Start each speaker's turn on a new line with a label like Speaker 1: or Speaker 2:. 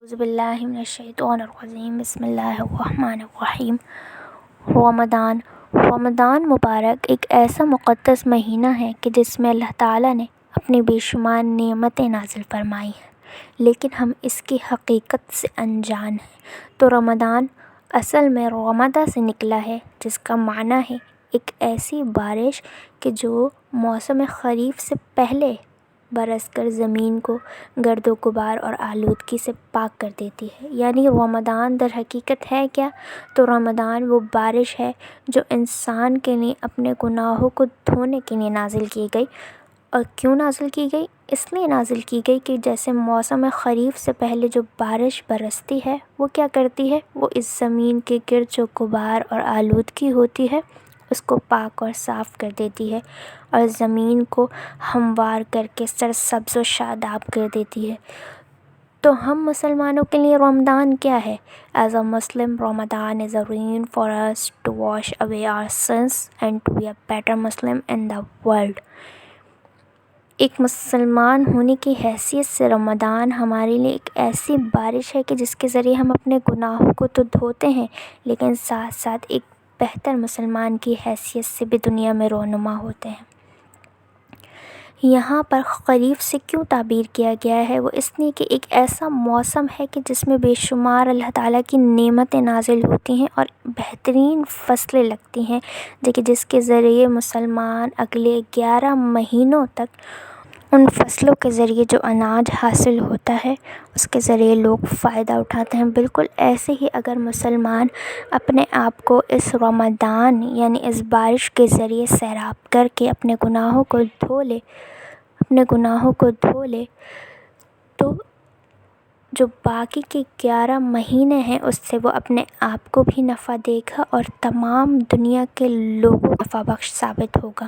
Speaker 1: اعوذ باللہ من الشیطان الرجیم، بسم اللہ الرحمن الرحیم۔ رمضان مبارک ایک ایسا مقدس مہینہ ہے کہ جس میں اللہ تعالیٰ نے اپنی بے شمار نعمتیں نازل فرمائی ہیں، لیکن ہم اس کی حقیقت سے انجان ہیں۔ تو رمضان اصل میں رمضان سے نکلا ہے، جس کا معنی ہے ایک ایسی بارش کہ جو موسم خریف سے پہلے برس کر زمین کو گرد و غبار اور آلودگی سے پاک کر دیتی ہے۔ یعنی رمضان در حقیقت ہے کیا؟ تو رمضان وہ بارش ہے جو انسان کے لیے اپنے گناہوں کو دھونے کے لیے نازل کی گئی۔ اور کیوں نازل کی گئی؟ اس لیے نازل کی گئی کہ جیسے موسم خریف سے پہلے جو بارش برستی ہے وہ کیا کرتی ہے، وہ اس زمین کے گرد جو غبار اور آلودگی ہوتی ہے اس کو پاک اور صاف کر دیتی ہے اور زمین کو ہموار کر کے سرسبز و شاداب کر دیتی ہے۔ تو ہم مسلمانوں کے لیے رمضان کیا ہے؟ As a Muslim, Ramzan is a rain for us to wash away our sins and to be a better Muslim in the world۔ ایک مسلمان ہونے کی حیثیت سے رمضان ہمارے لیے ایک ایسی بارش ہے کہ جس کے ذریعے ہم اپنے گناہوں کو تو دھوتے ہیں، لیکن ساتھ ساتھ ایک بہتر مسلمان کی حیثیت سے بھی دنیا میں رونما ہوتے ہیں۔ یہاں پر خریف سے کیوں تعبیر کیا گیا ہے؟ وہ اس لیے کہ ایک ایسا موسم ہے کہ جس میں بے شمار اللہ تعالیٰ کی نعمتیں نازل ہوتی ہیں اور بہترین فصلیں لگتی ہیں، جس کے ذریعے مسلمان اگلے 11 مہینوں تک ان فصلوں کے ذریعے جو اناج حاصل ہوتا ہے اس کے ذریعے لوگ فائدہ اٹھاتے ہیں۔ بالکل ایسے ہی اگر مسلمان اپنے آپ کو اس رمضان یعنی اس بارش کے ذریعے سیراب کر کے اپنے گناہوں کو دھو لے تو جو باقی کے 11 مہینے ہیں اس سے وہ اپنے آپ کو بھی نفع دے گا اور تمام دنیا کے لوگوں کو نفع بخش ثابت ہوگا۔